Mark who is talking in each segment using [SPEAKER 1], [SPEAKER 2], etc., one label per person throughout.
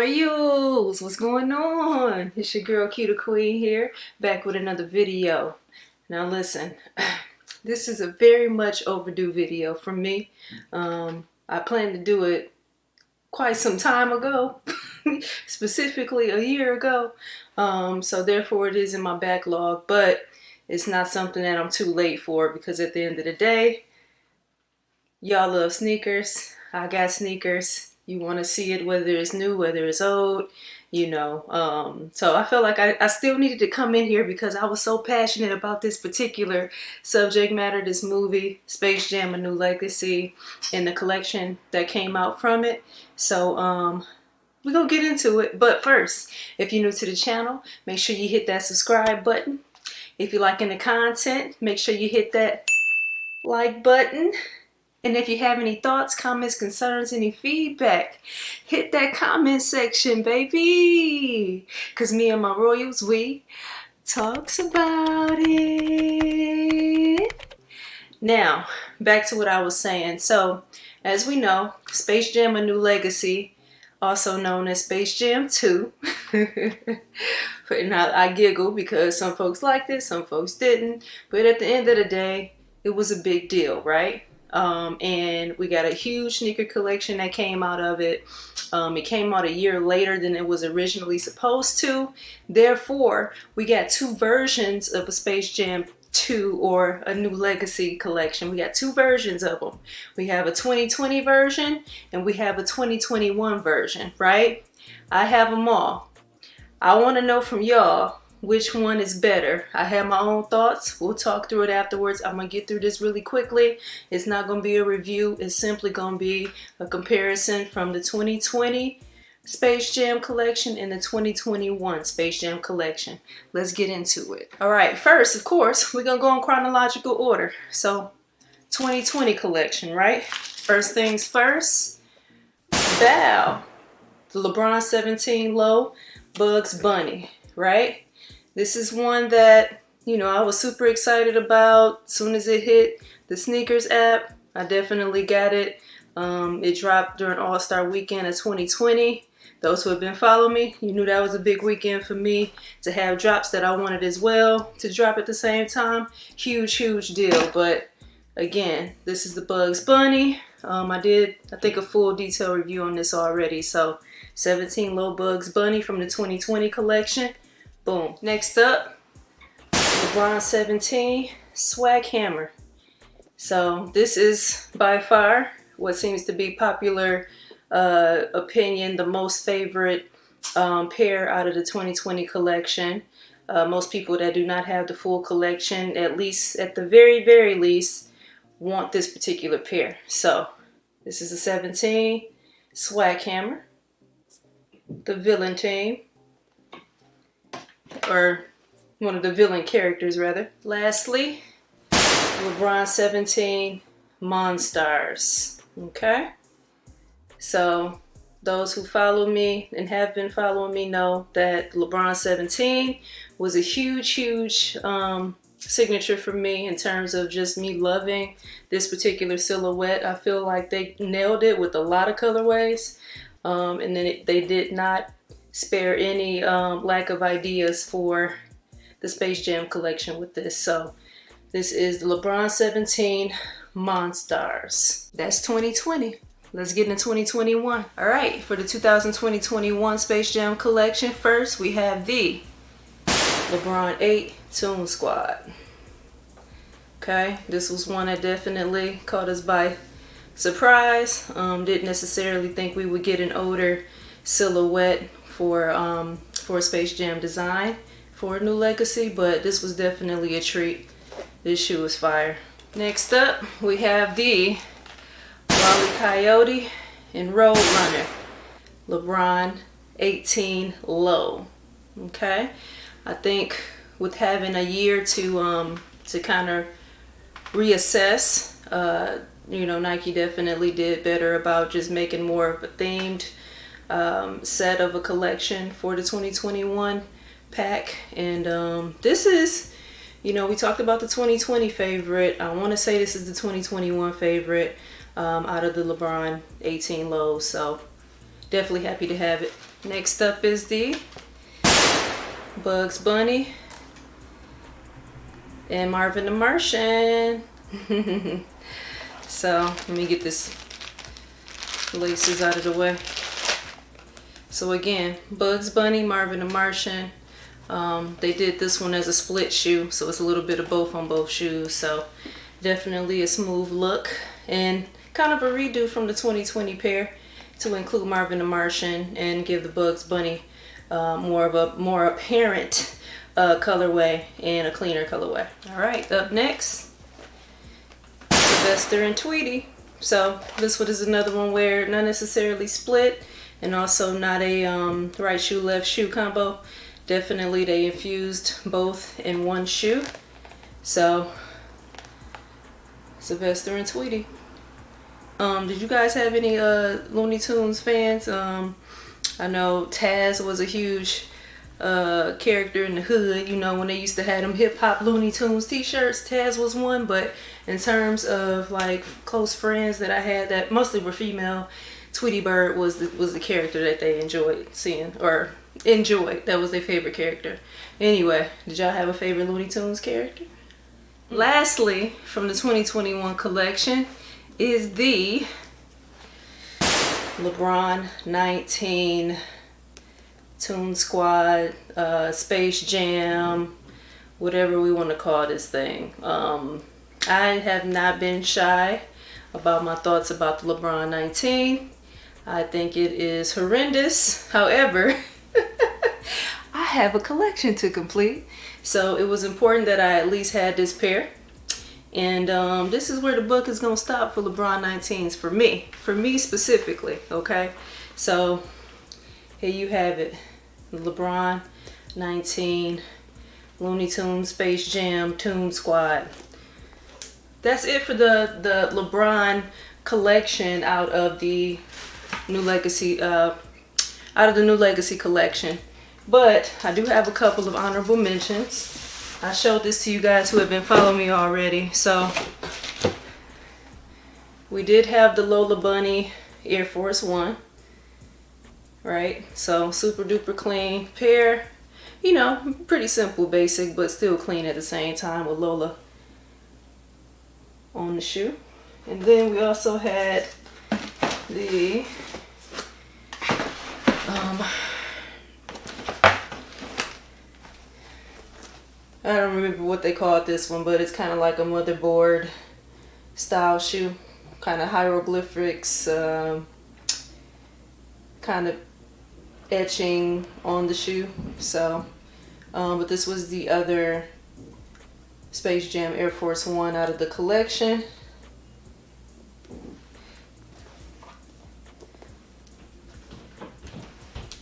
[SPEAKER 1] Royals, what's going on? It's your girl Cutie Queen here, back with another video. Now listen, this is a very much overdue video from me. I planned to do it quite some time ago, specifically a year ago. So therefore it is in my backlog, but it's not something that I'm too late for, because at the end of the day, y'all love sneakers. I got sneakers. You want to see it, whether it's new, whether it's old, you know. So I felt like I still needed to come in here because I was so passionate about this particular subject matter, this movie, Space Jam: A New Legacy, and the collection that came out from it. So we're going to get into it. But first, if you're new to the channel, make sure you hit that subscribe button. If you're liking the content, make sure you hit that like button. And if you have any thoughts, comments, concerns, any feedback, hit that comment section, baby. Because me and my Royals, we talks about it. Now, back to what I was saying. So, as we know, Space Jam: A New Legacy, also known as Space Jam 2. And I giggle because some folks liked it, some folks didn't. But at the end of the day, it was a big deal, right? And we got a huge sneaker collection that came out of it. It came out a year later than it was originally supposed to. Therefore, we got two versions of a Space Jam 2 or a New Legacy collection. We got two versions of them. We have a 2020 version and we have a 2021 version, right? I have them all. I want to know from y'all, which one is better? I have my own thoughts. We'll talk through it afterwards. I'm going to get through this really quickly. It's not going to be a review. It's simply going to be a comparison from the 2020 Space Jam collection and the 2021 Space Jam collection. Let's get into it. All right, first, of course, we're going to go in chronological order. So, 2020 collection, right? First things first, Bow. The LeBron 17 low, Bugs Bunny, right? This is one that, you know, I was super excited about. As soon as it hit the sneakers app, I definitely got it. It dropped during All-Star Weekend of 2020. Those who have been following me, you knew that was a big weekend for me to have drops that I wanted as well to drop at the same time. Huge, huge deal. But again, this is the Bugs Bunny. I did, I think, a full detailed review on this already. So 17 low Bugs Bunny from the 2020 collection. Boom. Next up, LeBron 17 Swag Hammer. So this is by far what seems to be popular opinion, the most favorite pair out of the 2020 collection. Most people that do not have the full collection, at least at the very least, want this particular pair. So this is a 17 Swag Hammer, the villain team. Or one of the villain characters, rather. Lastly, LeBron 17 Monstars. Okay? So, those who follow me and have been following me know that LeBron 17 was a huge signature for me in terms of just me loving this particular silhouette. I feel like they nailed it with a lot of colorways. And then they did not spare any lack of ideas for the Space Jam collection with this. So this is the LeBron 17 Monstars. That's 2020. Let's get into 2021. All right, for the 2020-21 Space Jam collection, first we have the LeBron 8 Toon Squad. Okay, this was one that definitely caught us by surprise. Didn't necessarily think we would get an older silhouette for Space Jam design for a New Legacy, but this was definitely a treat. This shoe is fire. Next up, we have the Wile E. Coyote and Roadrunner LeBron 18 low. Okay, I think with having a year to kind of reassess, you know, Nike definitely did better about just making more of a themed set of a collection for the 2021 pack. And this is, you know, we talked about the 2020 favorite. I want to say this is the 2021 favorite out of the LeBron 18 lows. So definitely happy to have it. Next up is the Bugs Bunny and Marvin the Martian. So let me get this laces out of the way. So again, Bugs Bunny, Marvin the Martian. They did this one as a split shoe, so it's a little bit of both on both shoes. So definitely a smooth look and kind of a redo from the 2020 pair to include Marvin the Martian and give the Bugs Bunny more apparent colorway and a cleaner colorway. All right, up next, Sylvester and Tweety. So this one is another one where not necessarily split and also not a right shoe, left shoe combo. Definitely they infused both in one shoe. So Sylvester and Tweety. Did you guys have any Looney Tunes fans? I know Taz was a huge character in the hood. You know, when they used to have them hip hop Looney Tunes t-shirts, Taz was one. But in terms of like close friends that I had that mostly were female, Tweety Bird was the character that they enjoyed seeing, or enjoyed. That was their favorite character. Anyway, did y'all have a favorite Looney Tunes character? Lastly, from the 2021 collection is the LeBron 19 Toon Squad, Space Jam, whatever we want to call this thing. I have not been shy about my thoughts about the LeBron 19. I think it is horrendous. However, I have a collection to complete. So it was important that I at least had this pair. And this is where the book is going to stop for LeBron 19s for me specifically, okay? So here you have it, LeBron 19, Looney Tunes, Space Jam, Toon Squad. That's it for the LeBron collection out of the New Legacy collection. But I do have a couple of honorable mentions. I showed this to you guys who have been following me already. So we did have the Lola Bunny Air Force One, right? So super duper clean pair. You know, pretty simple, basic, but still clean at the same time with Lola on the shoe. And then we also had the I don't remember what they called this one, but it's kind of like a motherboard style shoe, kind of hieroglyphics, kind of etching on the shoe. So, but this was the other Space Jam Air Force One out of the collection.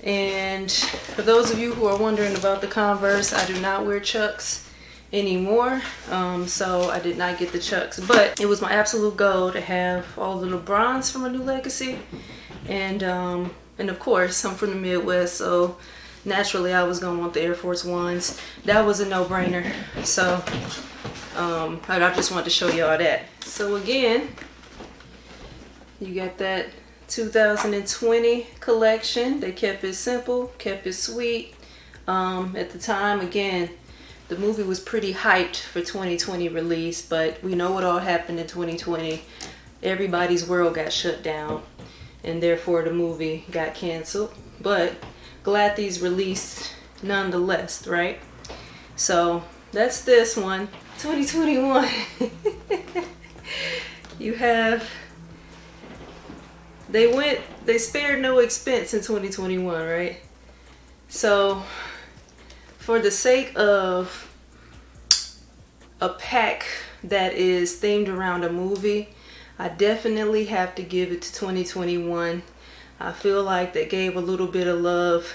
[SPEAKER 1] And for those of you who are wondering about the Converse, I do not wear Chucks anymore, so I did not get the Chucks, but it was my absolute goal to have all the LeBrons from A New Legacy, and of course I'm from the Midwest, so naturally I was gonna want the Air Force Ones. That was a no-brainer. So I just wanted to show y'all that. So again, you got that 2020 collection. They kept it simple, kept it sweet. At the time, again, the movie was pretty hyped for 2020 release, but we know what all happened in 2020. Everybody's world got shut down, and therefore the movie got canceled. But glad these released nonetheless, right? So that's this one, 2021. You have, they spared no expense in 2021, right? So for the sake of a pack that is themed around a movie, I definitely have to give it to 2021. I feel like they gave a little bit of love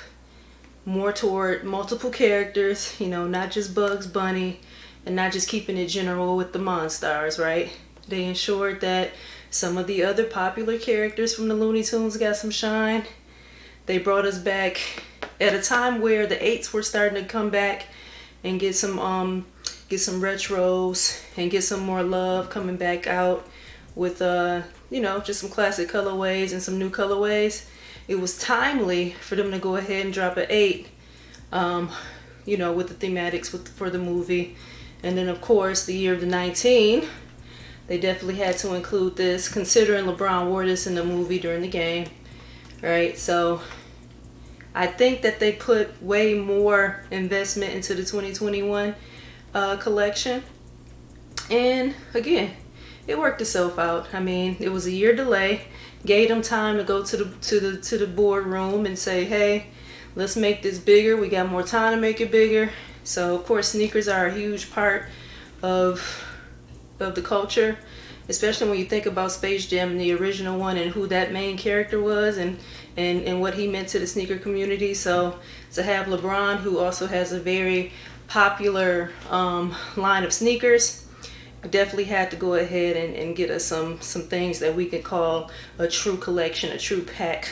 [SPEAKER 1] more toward multiple characters, you know, not just Bugs Bunny and not just keeping it general with the Monstars, right? They ensured that some of the other popular characters from the Looney Tunes got some shine. They brought us back at a time where the 8s were starting to come back and get some retros and get some more love coming back out with you know, just some classic colorways and some new colorways. it was timely for them to go ahead and drop an 8, you know, with the thematics for the movie. And then of course the year of the 19, they definitely had to include this, considering LeBron wore this in the movie during the game, right? So I think that they put way more investment into the 2021 collection, and again, it worked itself out. I mean, it was a year delay, gave them time to go to the boardroom and say, hey, let's make this bigger. We got more time to make it bigger. So of course, sneakers are a huge part of the culture, especially when you think about Space Jam and the original one, and who that main character was, and what he meant to the sneaker community. So to have LeBron, who also has a very popular line of sneakers, definitely had to go ahead and get us some things that we could call a true collection, a true pack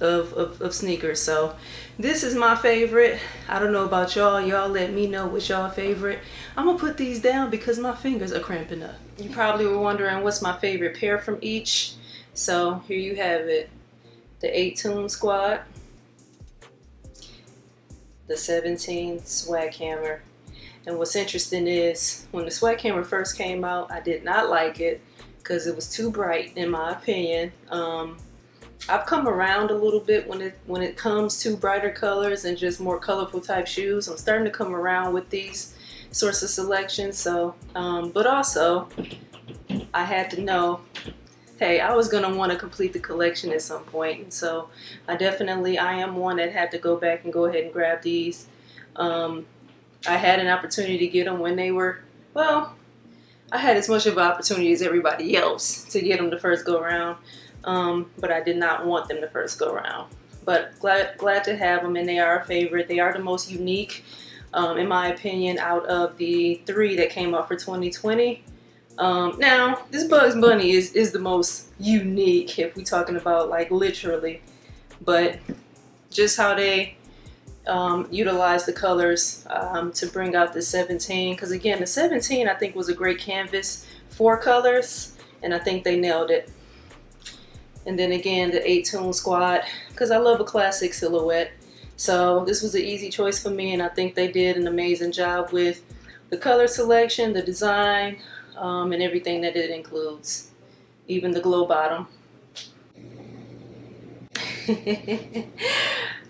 [SPEAKER 1] of sneakers. So this is my favorite. I don't know about y'all. Y'all let me know what's y'all favorite. I'm gonna put these down because my fingers are cramping up. You probably were wondering what's my favorite pair from each. So here you have it. The 18 Squad, the 17 Swag Hammer. And what's interesting is, when the Swag Hammer first came out, I did not like it because it was too bright, in my opinion. I've come around a little bit when it comes to brighter colors and just more colorful type shoes. I'm starting to come around with these sorts of selections. So, but also, I had to know, hey, I was gonna want to complete the collection at some point. And so, I am one that had to go back and go ahead and grab these. I had an opportunity to get them when they were, well, I had as much of an opportunity as everybody else to get them the first go around, but I did not want them the first go around. But glad to have them, and they are a favorite. They are the most unique, in my opinion, out of the 3 that came out for 2020. Now, this Bugs Bunny is the most unique if we're talking about like literally, but just how they utilize the colors to bring out the 17, because again, the 17 I think was a great canvas for colors, and I think they nailed it. And then again, the 18 Squad, because I love a classic silhouette, so this was an easy choice for me, and I think they did an amazing job with the color selection, the design, and everything that it includes, even the glow bottom.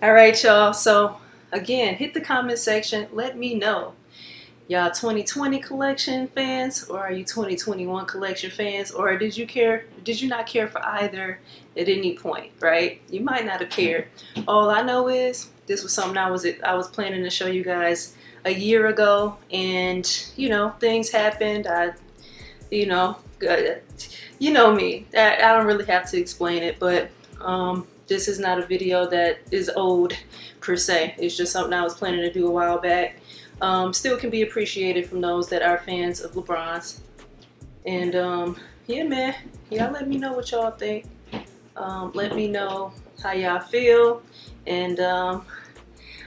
[SPEAKER 1] All right, y'all, so again, hit the comment section. Let me know, y'all 2020 collection fans, or are you 2021 collection fans, or did you not care for either at any point, right? You might not have cared. All I know is this was something I was planning to show you guys a year ago, and you know, things happened. You know me. I don't really have to explain it, but this is not a video that is old per se. It's just something I was planning to do a while back. Still can be appreciated from those that are fans of LeBron's. And yeah, man, y'all let me know what y'all think. Let me know how y'all feel. And I'm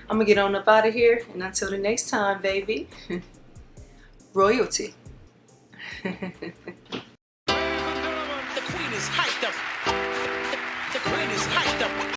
[SPEAKER 1] gonna get on up out of here. And until the next time, baby, royalty. The queen is hyped up. The queen is hyped up.